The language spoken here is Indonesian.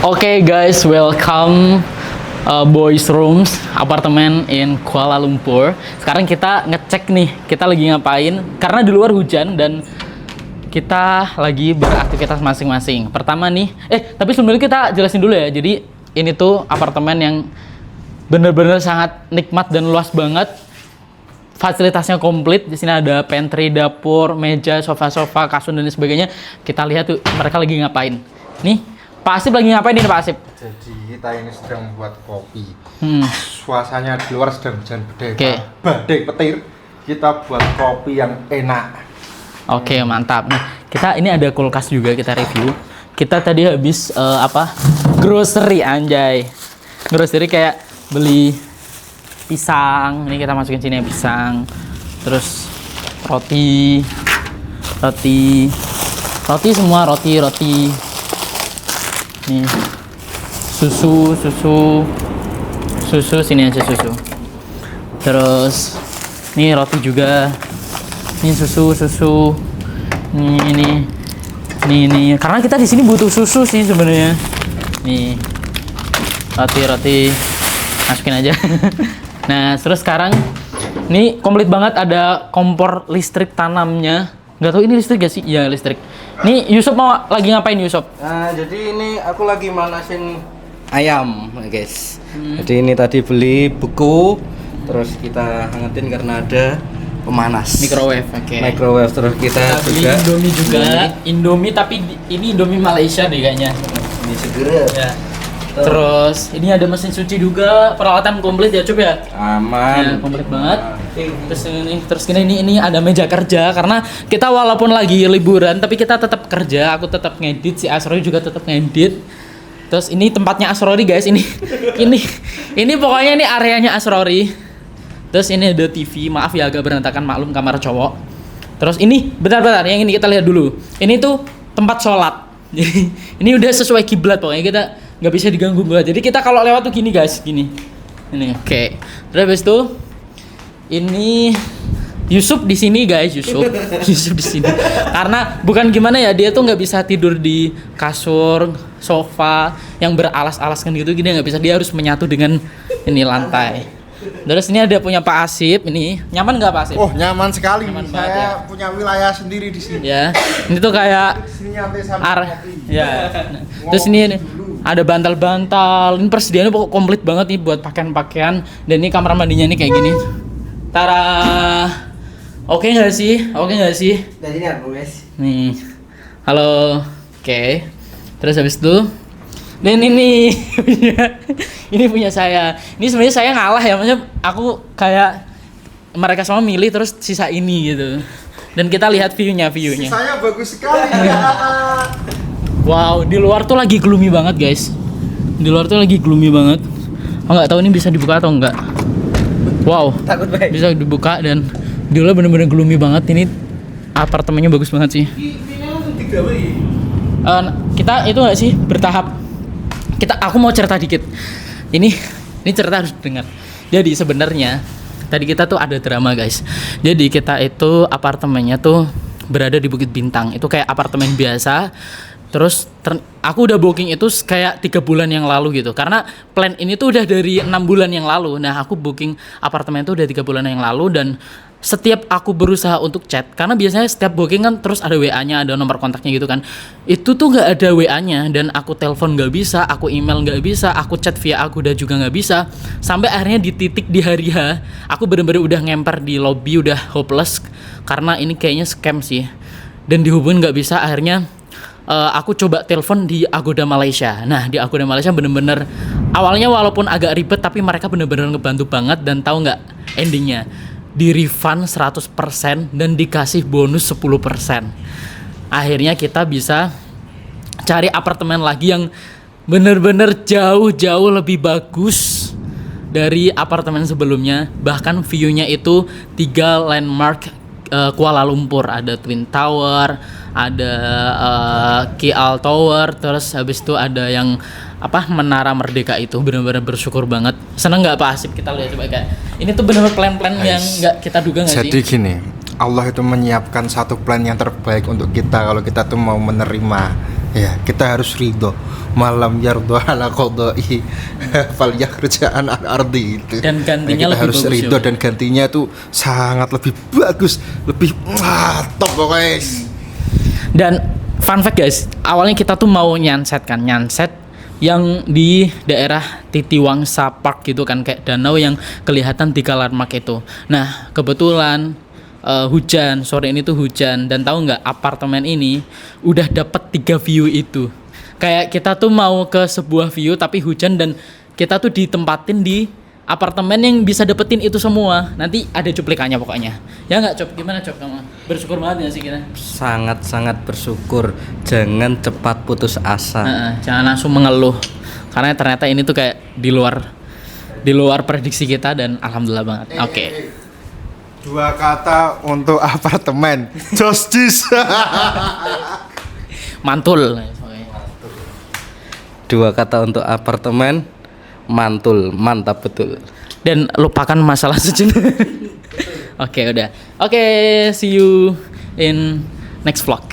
Oke guys, welcome Boys Rooms apartemen in Kuala Lumpur. Sekarang kita ngecek nih, kita lagi ngapain? Karena di luar hujan dan kita lagi beraktivitas masing-masing. Pertama nih, tapi sebelumnya kita jelasin dulu ya. Jadi ini tuh apartemen yang bener-bener sangat nikmat dan luas banget. Fasilitasnya komplit. Di sini ada pantry, dapur, meja, sofa-sofa, kasur dan sebagainya. Kita lihat tuh mereka lagi ngapain. Nih, Pak Asip lagi ngapain ini Pak Asip? Jadi kita ini sedang membuat kopi. Suasananya di luar sedang hujan badai petir. Kita buat kopi yang enak. Oke, mantap. Nah, kita ini ada kulkas juga kita review. Kita tadi habis grocery anjay. Grocery kayak beli pisang. Ini kita masukin sini ya pisang. Terus roti semua roti. Nih susu sini aja susu. Terus nih roti juga. Nih susu. Nih ini karena kita di sini butuh susu sih sebenarnya. Nih roti masukin aja. Nah terus sekarang ini komplit banget, ada kompor listrik tanamnya. Nggak tahu ini listrik gak sih? Iya listrik. Nih Yusuf mau lagi ngapain Yusuf? Nah jadi ini aku lagi manasin ayam guys. Jadi ini tadi beli beku, terus kita hangatin karena ada pemanas. Microwave, oke. Microwave, terus kita beli juga Indomie juga. Indomie tapi ini Indomie Malaysia deh kayaknya. ini segera. Ya. Terus ini ada mesin cuci juga, peralatan komplit ya Cup ya? Aman. Ya, komplit banget. Terus ini ada meja kerja karena kita walaupun lagi liburan tapi kita tetap kerja. Aku tetap ngedit, si Asrori juga tetap ngedit. Terus ini tempatnya Asrori guys, ini pokoknya ini areanya Asrori. Terus ini ada TV, maaf ya agak berantakan, maklum kamar cowok. Terus ini bentar yang ini kita lihat dulu. Ini tuh tempat sholat. Jadi ini udah sesuai kiblat pokoknya, kita nggak bisa diganggu banget. Jadi kita kalau lewat tuh gini guys, gini. Ini oke. Terus habis itu ini Yusuf di sini guys, Yusuf di sini. Karena bukan gimana ya, dia tuh nggak bisa tidur di kasur, sofa yang beralas-alaskan gitu, gini nggak bisa. Dia harus menyatu dengan ini lantai. Terus ini ada punya Pak Asip, ini nyaman nggak Pak Asip? Oh nyaman sekali. Nyaman Saya banget, ya. punya wilayah sendiri di sini. Ya, ini tuh kayak Sini nyantai sambil kopi. ya. Terus ini ada bantal-bantal. Ini persediaannya pokok komplit banget nih buat pakaian-pakaian. Dan ini kamar mandinya nih kayak gini. Tara. Oke nggak sih? Jadi ini apa guys? Nih. Halo. Oke. Terus habis itu dan ini ini punya saya. Ini sebenarnya saya ngalah ya, maksudnya aku kayak mereka semua milih terus sisa ini gitu. Dan kita lihat view-nya. Saya bagus sekali anak-anak. Wow, di luar tuh lagi gloomy banget guys. Oh nggak tahu ini bisa dibuka atau enggak. Wow, Takut baik. bisa dibuka dan di luar bener-bener gloomy banget. Ini apartemennya bagus banget sih. Kita itu nggak sih bertahap. Aku mau cerita dikit. Ini cerita harus dengar. Jadi sebenarnya tadi kita tuh ada drama guys. Jadi kita itu apartemennya tuh berada di Bukit Bintang. Itu kayak apartemen biasa. Terus aku udah booking itu kayak 3 bulan yang lalu gitu. Karena plan ini tuh udah dari 6 bulan yang lalu. Nah aku booking apartemen itu udah 3 bulan yang lalu. Dan setiap aku berusaha untuk chat, karena biasanya setiap booking kan terus ada WA-nya, ada nomor kontaknya gitu kan. Itu tuh nggak ada WA-nya, dan aku telepon nggak bisa, aku email nggak bisa, aku chat via Agoda juga nggak bisa. Sampai akhirnya di titik di hari H, aku bener-bener udah ngemper di lobby, udah hopeless karena ini kayaknya scam sih. Dan dihubungin nggak bisa, akhirnya aku coba telepon di Agoda Malaysia. Nah di Agoda Malaysia bener-bener awalnya walaupun agak ribet tapi mereka bener-bener ngebantu banget. Dan tahu nggak endingnya? Di refund 100% dan dikasih bonus 10%. Akhirnya kita bisa cari apartemen lagi yang bener-bener jauh lebih bagus dari apartemen sebelumnya. Bahkan view-nya itu 3 landmark Kuala Lumpur. Ada Twin Tower, ada KL Tower, terus habis itu ada yang Menara Merdeka. Itu benar-benar bersyukur banget. Seneng nggak Pak Asip? Kita lihat coba kayak ini tuh benar-benar plan-plan yang nggak kita duga nggak sih? Jadi gini, Allah itu menyiapkan satu plan yang terbaik untuk kita kalau kita tuh mau menerima Ya, kita harus ridho. Malam yardo ala qadai fal yakhrujan an ardi itu. Dan gantinya kita lebih harus bagus ridho ya, dan gantinya tuh sangat lebih bagus, lebih top guys. Dan fun fact guys, awalnya kita tuh mau nyanset yang di daerah Titiwangsa Park gitu kan, kayak danau yang kelihatan di Kalarmak itu. Nah kebetulan hujan, sore ini tuh hujan, dan tahu nggak, apartemen ini udah dapat 3 view itu. Kayak kita tuh mau ke sebuah view tapi hujan, dan kita tuh ditempatin di apartemen yang bisa dapetin itu semua. Nanti ada cuplikannya pokoknya. Ya nggak Cop? Gimana Cop kamu? Bersyukur banget nggak sih kita? Sangat-sangat bersyukur. Jangan cepat putus asa. Jangan langsung mengeluh, karena ternyata ini tuh kayak di luar prediksi kita, dan alhamdulillah banget. Oke. 2 kata untuk apartemen. Justice. Mantul. 2 kata untuk apartemen, mantul, mantap betul. Dan lupakan masalah sejenak. Oke, udah. Oke, see you in next vlog.